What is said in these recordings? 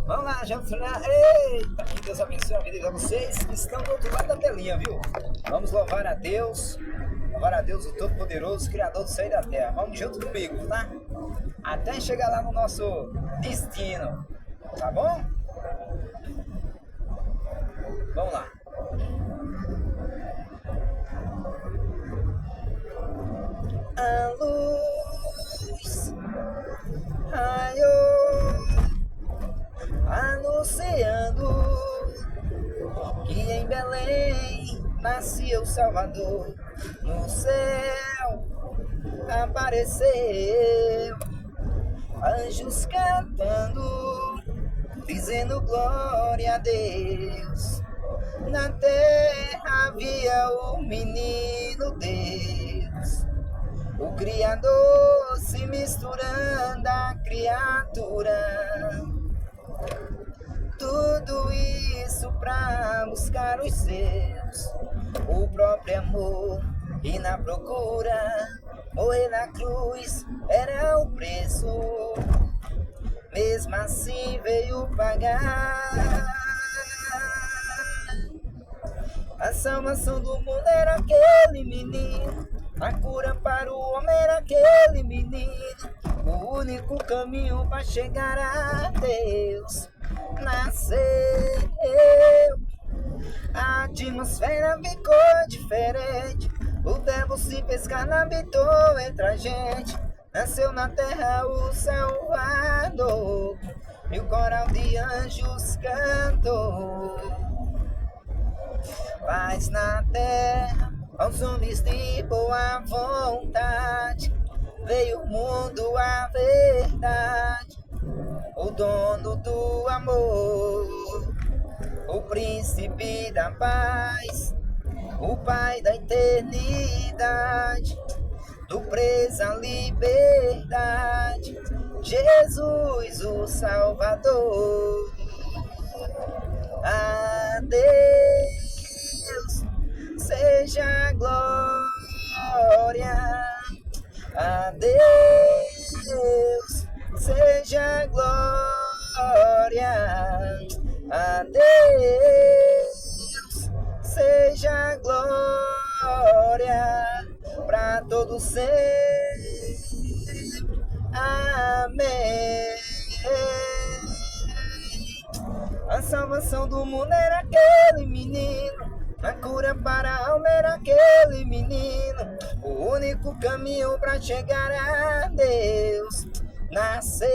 Vamos lá, já treinar. Eita, que Deus abençoe a vida de vocês que estão do outro lado da telinha, viu? Vamos louvar a Deus, o Todo-Poderoso, Criador do céu e da terra. Vamos junto comigo, tá? Até chegar lá no nosso destino, tá bom? Vamos lá. A luz raiou, anunciando que em Belém nascia o Salvador. No céu apareceu anjos cantando, dizendo glória a Deus. Na terra havia o menino Deus, o Criador se misturando à criatura. Tudo isso pra buscar os seus, o próprio amor, e na procura, morrer na cruz era o preço. Mesmo assim veio pagar. A salvação do mundo era aquele menino, a cura para o homem era aquele menino, o único caminho para chegar a Deus. Nasceu, a atmosfera ficou diferente, o verbo se fez carne, habitou entre a gente. Nasceu na terra o Salvador, e o coral de anjos cantou. Paz na terra, aos homens de boa vontade, veio o mundo a verdade, o dono do amor, o príncipe da paz, o pai da eternidade, do preso à liberdade, Jesus o Salvador. A Deus seja glória, a Deus seja glória, a Deus seja glória, pra todos sempre, amém. A salvação do mundo era aquele menino, a cura para a alma era aquele menino, o único caminho para chegar a Deus. Nasceu,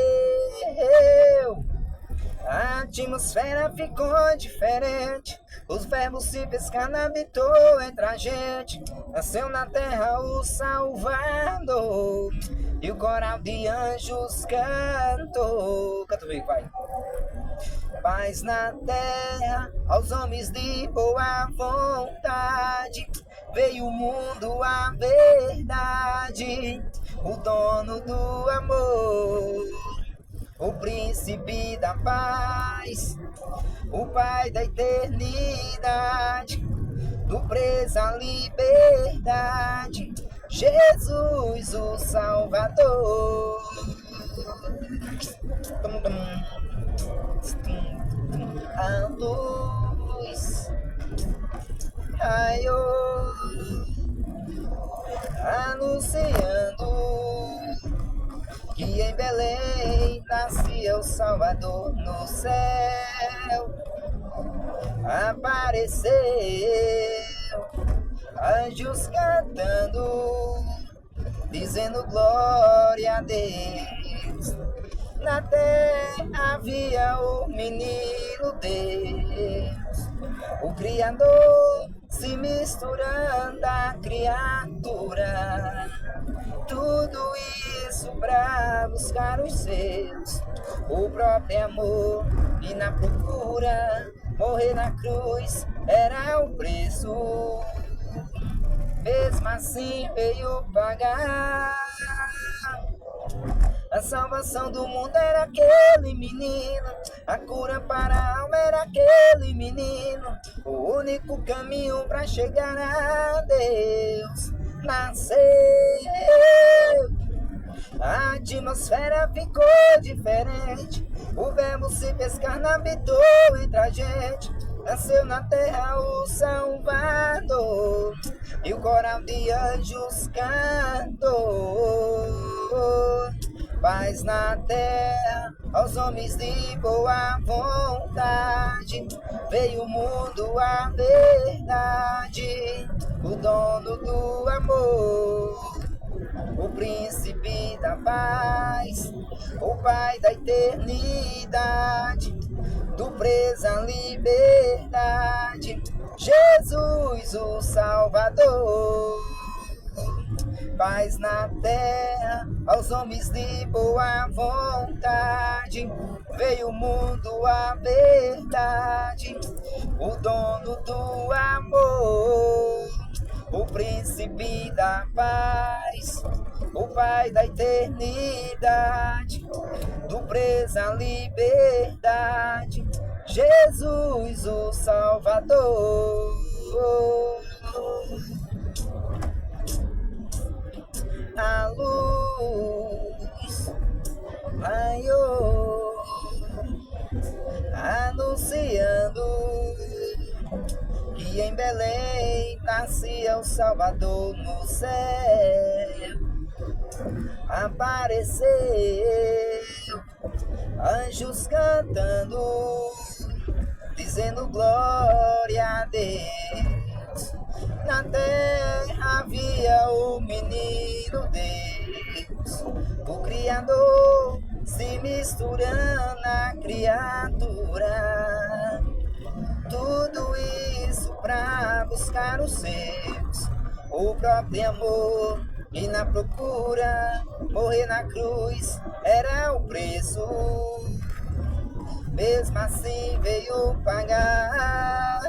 a atmosfera ficou diferente, os verbos se fez carne, habitou entre a gente. Nasceu na terra o Salvador, e o coral de anjos cantou. Canta comigo, vai. Paz na terra, aos homens de boa vontade, veio o mundo a verdade, o dono do amor, o príncipe da paz, o pai da eternidade, do preso à liberdade, Jesus o Salvador. A luz raiou, anunciando que em Belém nascia o Salvador. No céu apareceu anjos cantando, dizendo glória a Deus. Na terra havia o menino Deus, o Criador se misturando à criatura. Tudo isso pra buscar os seus, o próprio amor, e na procura, morrer na cruz era o preço. Mesmo assim veio pagar. A salvação do mundo era aquele menino, a cura para a alma era aquele menino, o único caminho para chegar a Deus. Nasceu, a atmosfera ficou diferente, O verbo se fez carne, habitou entre a gente. Nasceu na terra o Salvador, e o coral de anjos cantou. Paz na terra aos homens de boa vontade. Veio o mundo a verdade, o dono do amor, o príncipe da paz, o pai da eternidade, do preso à liberdade, Jesus o Salvador. Paz na terra aos homens de boa vontade. Veio o mundo a verdade, o dono do amor, o príncipe da paz, o pai da eternidade, do preso à liberdade, Jesus o Salvador. A luz raiou, anunciando que em Belém nascia o Salvador no céu. Apareceu anjos cantando, dizendo glória a Deus. Na terra havia o menino Deus, o Criador se misturando na criatura. Tudo isso pra buscar os seus, o próprio amor, e na procura, morrer na cruz era o preço. Mesmo assim veio pagar.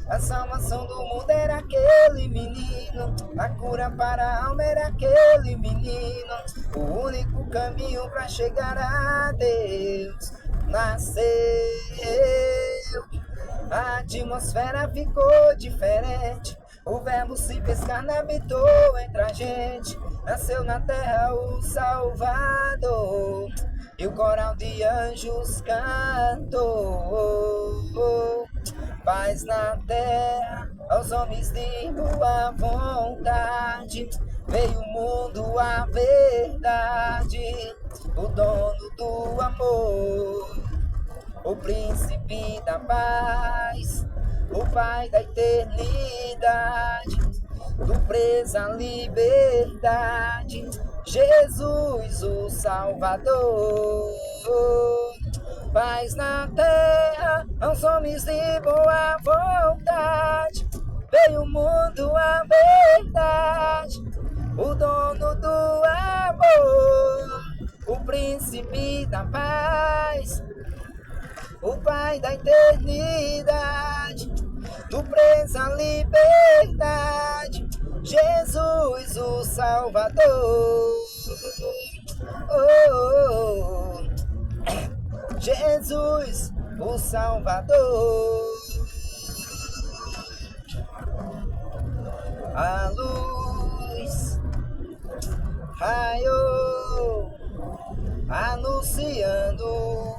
A salvação do mundo era aquele menino, a cura para a alma era aquele menino, o único caminho para chegar a Deus. Nasceu, a atmosfera ficou diferente, o verbo se fez carne, habitou entre a gente. Nasceu na terra o Salvador, e o coral de anjos cantou. Paz na terra aos homens de boa vontade. Veio o mundo a verdade, o dono do amor, o príncipe da paz, o pai da eternidade, do preso à liberdade, Jesus o Salvador. Paz na terra aos homens de boa vontade. Veio o mundo a verdade, o dono do amor, o príncipe da paz, o pai da eternidade, do preso à liberdade, Jesus o Salvador. Jesus o Salvador. A luz raiou, anunciando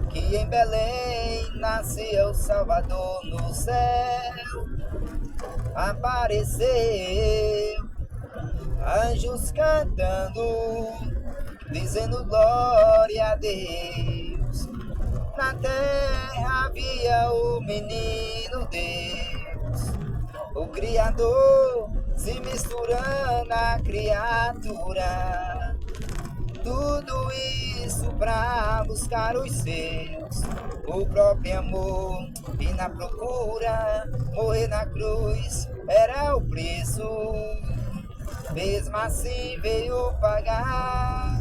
que em Belém nascia o Salvador no céu. Apareceu anjos cantando, dizendo glória a Deus. Na terra havia o menino Deus, o Criador se misturando na criatura. Tudo isso pra buscar os seus, o próprio amor, e na procura, morrer na cruz era o preço. Mesmo assim veio pagar.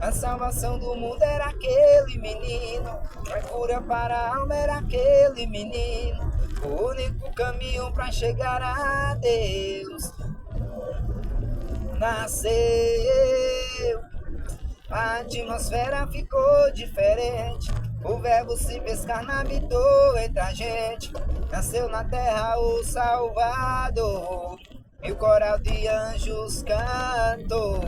A salvação do mundo era aquele menino, a cura para a alma era aquele menino, o único caminho para chegar a Deus. Nasceu, a atmosfera ficou diferente, o verbo se fez carne, habitou entre a gente. Nasceu na terra o Salvador, e o coral de anjos cantou.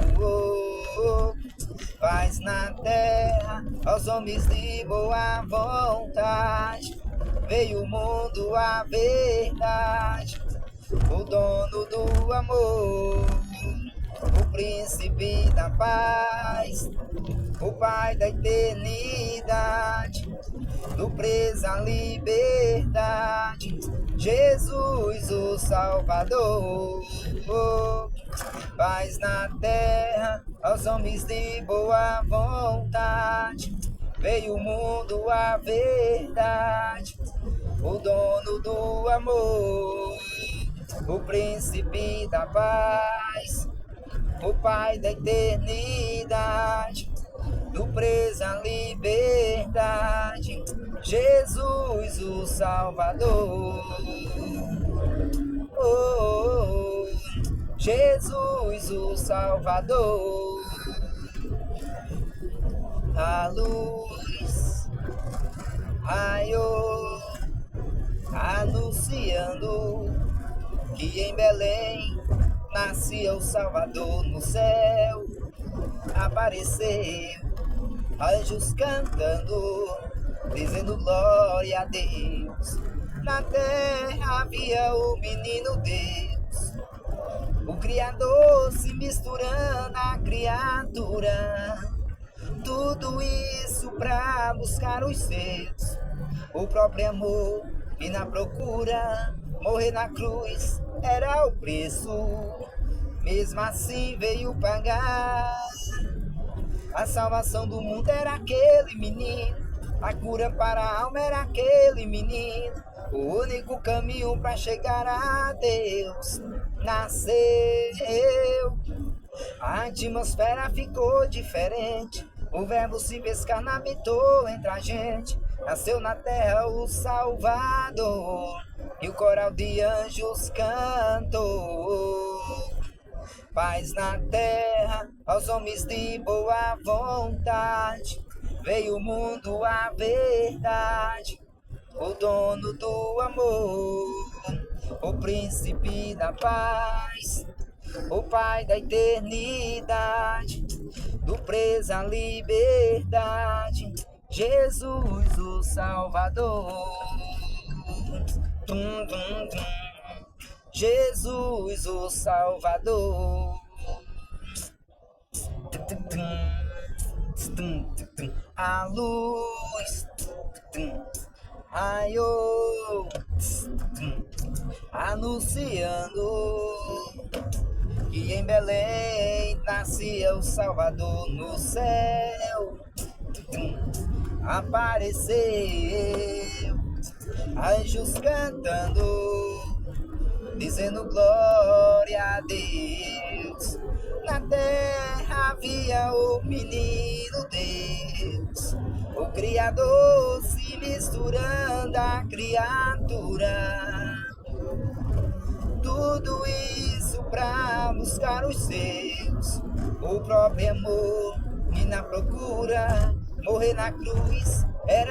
paz na terra aos homens de boa vontade. Veio o mundo a verdade, o dono do amor, o príncipe da paz, o Pai da eternidade, do preso à liberdade, Jesus o Salvador. Paz na terra aos homens de boa vontade. Veio o mundo a verdade, o dono do amor, o príncipe da paz, o Pai da eternidade, do preso à liberdade, Jesus o Salvador. Jesus o Salvador. A luz raiou, anunciando que em Belém nascia o Salvador. No céu apareceu anjos cantando, dizendo glória a Deus. Na terra havia o menino Deus, o Criador se misturando à criatura. Tudo isso pra buscar os seus, o próprio amor, e na procura, morrer na cruz era o preço. Mesmo assim veio pagar. A salvação do mundo era aquele menino, a cura para a alma era aquele menino. O único caminho para chegar a Deus nasceu. A atmosfera ficou diferente, o verbo se fez carne, habitou entre a gente. Nasceu na terra o Salvador, e o coral de anjos cantou. Paz na terra aos homens de boa vontade. Veio o mundo a verdade, o dono do amor, o príncipe da paz, o Pai da eternidade, do preso à liberdade, Jesus o Salvador. Tum, tum, tum. Jesus o Salvador. A luz raiou, anunciando que em Belém nascia o Salvador. No céu apareceu anjos cantando, dizendo glória a Deus. Na terra havia o menino Deus, o Criador se misturando à criatura. Tudo isso pra buscar os seus, o próprio amor, e na procura, morrer na cruz era